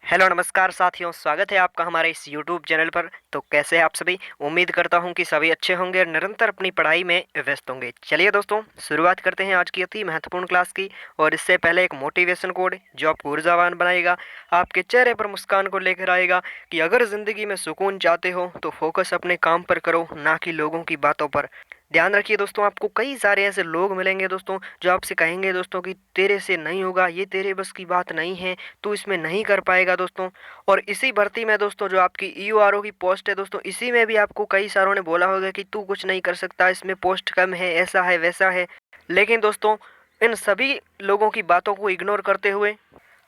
Hello नमस्कार साथियों, स्वागत है आपका हमारे इस यूट्यूब चैनल पर। तो कैसे हैं आप सभी। उम्मीद करता हूं कि सभी अच्छे होंगे और निरंतर अपनी पढ़ाई में व्यस्त होंगे। चलिए दोस्तों, शुरुआत करते हैं आज की अति महत्वपूर्ण क्लास की। और इससे पहले एक मोटिवेशन कोड जो आपको ऊर्जावान बनाएगा, आपके चेहरे पर मुस्कान को लेकर आएगा कि अगर ज़िंदगी में सुकून चाहते हो तो फोकस अपने काम पर करो, ना कि लोगों की बातों पर। ध्यान रखिए दोस्तों, आपको कई सारे ऐसे लोग मिलेंगे दोस्तों जो आपसे कहेंगे दोस्तों कि तेरे से नहीं होगा, ये तेरे बस की बात नहीं है, तू इसमें नहीं कर पाएगा दोस्तों। और इसी भर्ती में दोस्तों जो आपकी ईयूआरओ की पोस्ट है दोस्तों, इसी में भी आपको कई सारों ने बोला होगा कि तू कुछ नहीं कर सकता, इसमें पोस्ट कम है, ऐसा है वैसा है। लेकिन दोस्तों, इन सभी लोगों की बातों को इग्नोर करते हुए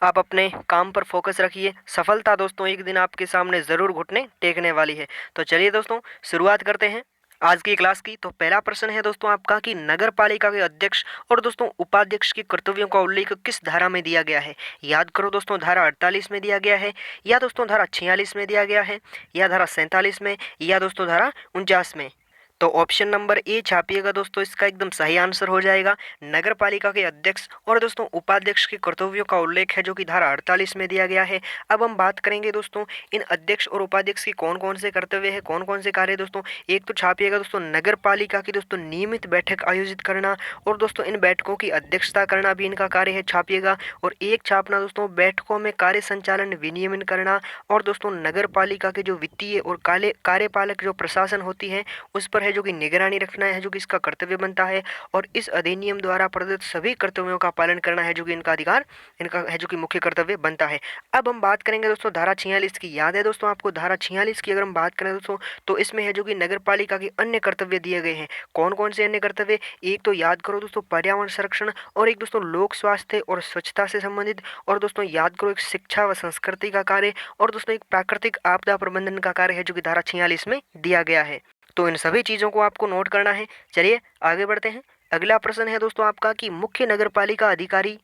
आप अपने काम पर फोकस रखिए। सफलता दोस्तों एक दिन आपके सामने ज़रूर घुटने टेकने वाली है। तो चलिए दोस्तों, शुरुआत करते हैं आज की क्लास की। तो पहला प्रश्न है दोस्तों आपका कि नगर पालिका के अध्यक्ष और दोस्तों उपाध्यक्ष के कर्तव्यों का उल्लेख किस धारा में दिया गया है। याद करो दोस्तों, धारा 48 में दिया गया है, या दोस्तों धारा 46 में दिया गया है, या धारा 47 में, या दोस्तों धारा 49 में। तो ऑप्शन नंबर ए छापिएगा दोस्तों, इसका एकदम सही आंसर हो जाएगा। नगर पालिका के अध्यक्ष और दोस्तों उपाध्यक्ष के कर्तव्यों का उल्लेख है जो कि धारा 48 में दिया गया है। अब हम बात करेंगे दोस्तों इन अध्यक्ष और उपाध्यक्ष की कौन कौन से कर्तव्य है, कौन कौन से कार्य दोस्तों। एक तो छापिएगा दोस्तों, नगर पालिका की दोस्तों नियमित बैठक आयोजित करना और दोस्तों इन बैठकों की अध्यक्षता करना भी इनका कार्य है, छापिएगा। और एक छापना दोस्तों, बैठकों में कार्य संचालन विनियमन करना और दोस्तों नगर पालिका के जो वित्तीय और कार्यपालक जो प्रशासन होती है उस पर है जो कि निगरानी रखना है, जो कि इसका कर्तव्य बनता है। और इस अधिनियम द्वारा प्रदत्त सभी कर्तव्यों का पालन करना है जो कि इनका अधिकार, इनका है जो कि मुख्य कर्तव्य बनता है। अब हम बात करेंगे दोस्तों धारा 46 की। याद है दोस्तों आपको धारा 46 की अगर हम बात करें दोस्तों, तो इसमें है जो कि नगर पालिका के अन्य कर्तव्य दिए गए हैं। कौन कौन से अन्य कर्तव्य, एक तो याद करो दोस्तों पर्यावरण संरक्षण, और एक दोस्तों लोक स्वास्थ्य और स्वच्छता से संबंधित, और दोस्तों याद करो एक शिक्षा व संस्कृति का कार्य, और दोस्तों एक प्राकृतिक आपदा प्रबंधन का कार्य है जो कि धारा 46 में दिया गया है। तो इन सभी चीज़ों को आपको नोट करना है। चलिए आगे बढ़ते हैं। अगला प्रश्न है दोस्तों आपका कि मुख्य नगरपालिका अधिकारी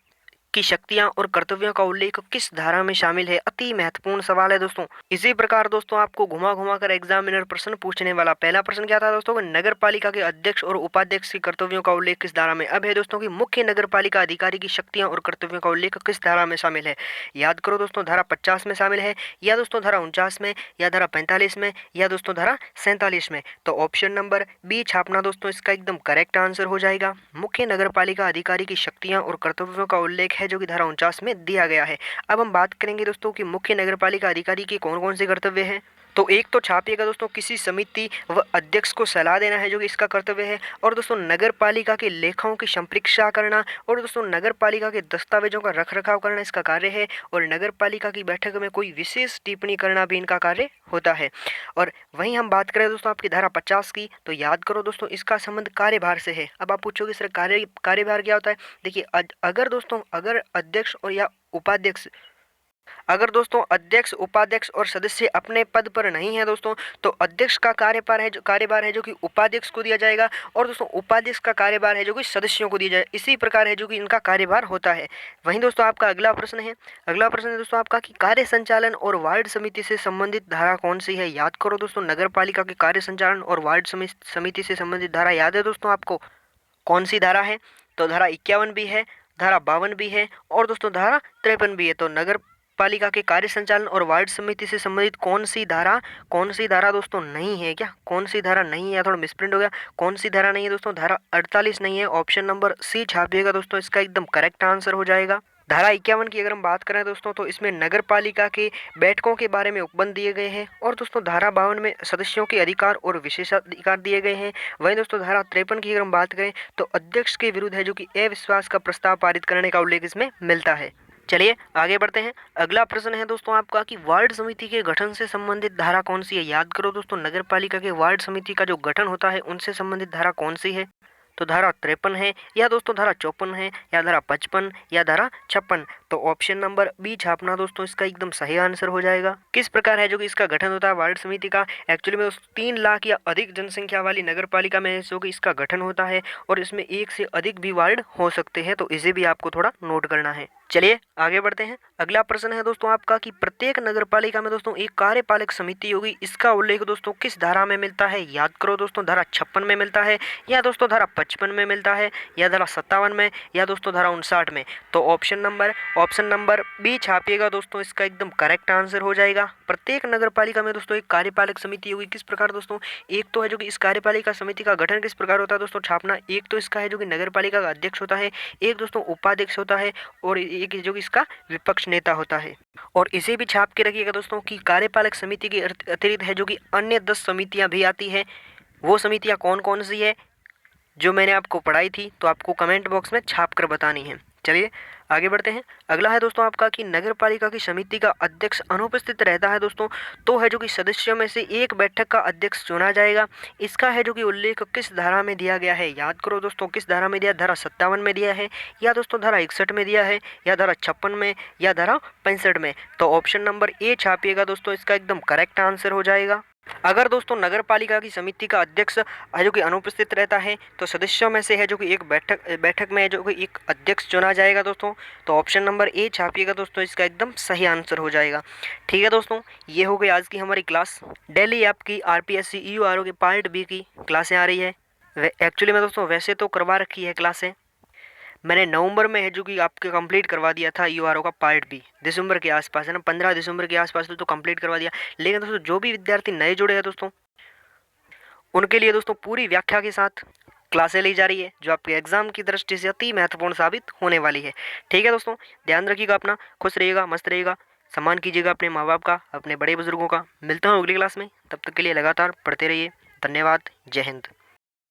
की शक्तियां और कर्तव्यों का उल्लेख किस धारा में शामिल है। अति महत्वपूर्ण सवाल है दोस्तों। इसी प्रकार दोस्तों आपको घुमा घुमा कर एग्जामिनर प्रश्न पूछने वाला। पहला प्रश्न क्या था दोस्तों, नगर पालिका के अध्यक्ष और उपाध्यक्ष के कर्तव्यों का उल्लेख किस धारा में। अब है दोस्तों की मुख्य नगर पालिका अधिकारी की शक्तियां और कर्तव्यों का उल्लेख किस धारा में शामिल है। याद करो दोस्तों, धारा 50 में शामिल है, या दोस्तों धारा 49 में, या धारा 45 में, या दोस्तों धारा 47 में। तो ऑप्शन नंबर बी छापना दोस्तों, इसका एकदम करेक्ट आंसर हो जाएगा। मुख्य नगर पालिका अधिकारी की शक्तियां और कर्तव्यों का उल्लेख है जो कि धारा 49 में दिया गया है। अब हम बात करेंगे दोस्तों कि मुख्य नगरपालिका अधिकारी के कौन कौन से कर्तव्य हैं। तो एक तो छापिएगा दोस्तों, किसी समिति व अध्यक्ष को सलाह देना है जो कि इसका कर्तव्य है। और दोस्तों नगर पालिका के लेखाओं की संप्रीक्षा करना, और दोस्तों नगर पालिका के दस्तावेजों का रख रखाव करना इसका कार्य है। और नगर पालिका की बैठक में कोई विशेष टिप्पणी करना भी इनका कार्य होता है। और वहीं हम बात करें दोस्तों आपकी धारा 50 की, तो याद करो दोस्तों इसका संबंध कार्यभार से है। अब आप पूछोगे सर कार्यभार क्या होता है। देखिए अगर दोस्तों अगर अध्यक्ष और या उपाध्यक्ष, अगर दोस्तों अध्यक्ष उपाध्यक्ष और सदस्य अपने पद पर नहीं है दोस्तों, तो अध्यक्ष का कार्यभार है जो कि उपाध्यक्ष को दिया जाएगा, और दोस्तों उपाध्यक्ष का कार्यभार है जो कि सदस्यों को दिया जाए। इसी प्रकार है जो कि इनका कार्यभार होता है। वहीं दोस्तों आपका अगला प्रश्न है, दोस्तों आपका कि कार्य संचालन और वार्ड समिति से संबंधित धारा कौन सी है। याद करो दोस्तों, नगर पालिका के कार्य संचालन और वार्ड समिति से संबंधित धारा याद है दोस्तों आपको कौन सी धारा है। तो धारा 51 भी है, धारा 52 भी है, और दोस्तों धारा 53 भी है। तो नगर पालिका के कार्य संचालन और वार्ड समिति से संबंधित कौन सी धारा दोस्तों नहीं है क्या, कौन सी धारा नहीं है, थोड़ा मिसप्रिंट हो गया। कौन सी धारा नहीं है दोस्तों, धारा 48 नहीं है। ऑप्शन नंबर सी छापिएगा दोस्तों, इसका एकदम करेक्ट आंसर हो जाएगा। धारा 51 की अगर हम बात करें दोस्तों, तो इसमें नगर पालिका के बैठकों के बारे में उपबंध दिए गए हैं। और दोस्तों धारा 52 में सदस्यों के अधिकार और विशेषाधिकार दिए गए हैं। वहीं दोस्तों धारा 53 की अगर हम बात करें, तो अध्यक्ष के विरुद्ध है जो कि अविश्वास का प्रस्ताव पारित करने का उल्लेख इसमें मिलता है। चलिए आगे बढ़ते हैं। अगला प्रश्न है दोस्तों आपका कि वार्ड समिति के गठन से संबंधित धारा कौन सी है। याद करो दोस्तों, नगर पालिका के वार्ड समिति का जो गठन होता है उनसे संबंधित धारा कौन सी है। तो धारा 53 है, या दोस्तों धारा 54 है, या धारा 55, या धारा 56। तो ऑप्शन नंबर बी छापना दोस्तों, इसका एकदम सही आंसर हो जाएगा। किस प्रकार है जो कि इसका गठन होता है वार्ड समिति का। एक्चुअली में 3 लाख या अधिक जनसंख्या वाली नगर पालिका में जो कि इसका गठन होता है, और इसमें एक से अधिक भी वार्ड हो सकते हैं। तो इसे भी आपको थोड़ा नोट करना है। चलिए आगे बढ़ते हैं। अगला प्रश्न है दोस्तों आपका कि प्रत्येक नगर पालिका में दोस्तों एक कार्यपालक समिति होगी, इसका उल्लेख दोस्तों किस धारा में मिलता है? याद करो दोस्तों, धारा 56 में मिलता है, या दोस्तों धारा 55 में मिलता है, या धारा 57 में, या दोस्तों धारा 59 में। तो ऑप्शन नंबर बी छापिएगा दोस्तों, इसका एकदम करेक्ट आंसर हो जाएगा। प्रत्येक नगर पालिका में दोस्तों एक कार्यपालक समिति होगी। किस प्रकार दोस्तों? एक तो है जो कि इस कार्यपालिका समिति का गठन किस प्रकार होता है दोस्तों छापना, एक तो इसका है जो कि नगर पालिका का अध्यक्ष होता है, एक दोस्तों उपाध्यक्ष होता है, और एक जो कि इसका विपक्ष नेता होता है। और इसे भी छाप के रखिएगा दोस्तों कि कार्यपालक समिति के अतिरिक्त है जो कि अन्य 10 समितियां भी आती है। वो समितियां कौन कौन सी है जो मैंने आपको पढ़ाई थी, तो आपको कमेंट बॉक्स में छाप कर बतानी है। चलिए आगे बढ़ते हैं। अगला है दोस्तों आपका कि नगर पालिका की समिति का अध्यक्ष अनुपस्थित रहता है दोस्तों, तो है जो कि सदस्यों में से एक बैठक का अध्यक्ष चुना जाएगा। इसका है जो कि उल्लेख किस धारा में दिया गया है? याद करो दोस्तों, किस धारा में दिया? धारा 57 में दिया है, या दोस्तों धारा 61 में दिया है, या धारा 56 में, या धारा 65 में। तो ऑप्शन नंबर ए छापिएगा दोस्तों, इसका एकदम करेक्ट आंसर हो जाएगा। अगर दोस्तों नगर पालिका की समिति का अध्यक्ष है जो कि अनुपस्थित रहता है, तो सदस्यों में से है जो कि एक बैठक में है जो कि एक अध्यक्ष चुना जाएगा दोस्तों। तो ऑप्शन नंबर ए छापिएगा दोस्तों, इसका एकदम सही आंसर हो जाएगा। ठीक है दोस्तों, ये हो गई आज की हमारी क्लास। डेली आपकी आरपीएससी ईयूआरओ के पार्ट बी की क्लासें आ रही है। एक्चुअली में दोस्तों वैसे तो करवा रखी है क्लासें, मैंने नवंबर में है जो कि आपके कंप्लीट करवा दिया था ईयूआरओ का पार्ट बी, दिसंबर के आसपास है ना, 15 दिसंबर के आसपास तो कंप्लीट करवा दिया। लेकिन दोस्तों जो भी विद्यार्थी नए जुड़े हैं दोस्तों, उनके लिए दोस्तों पूरी व्याख्या के साथ क्लासें ली जा रही है, जो आपके एग्जाम की दृष्टि से अति महत्वपूर्ण साबित होने वाली है। ठीक है दोस्तों, ध्यान रखिएगा अपना, खुश रहिएगा, मस्त रहिएगा, सम्मान कीजिएगा अपने माँ बाप का, अपने बड़े बुजुर्गों का। मिलता हूँ अगली क्लास में, तब तक के लिए लगातार पढ़ते रहिए। धन्यवाद। जय हिंद।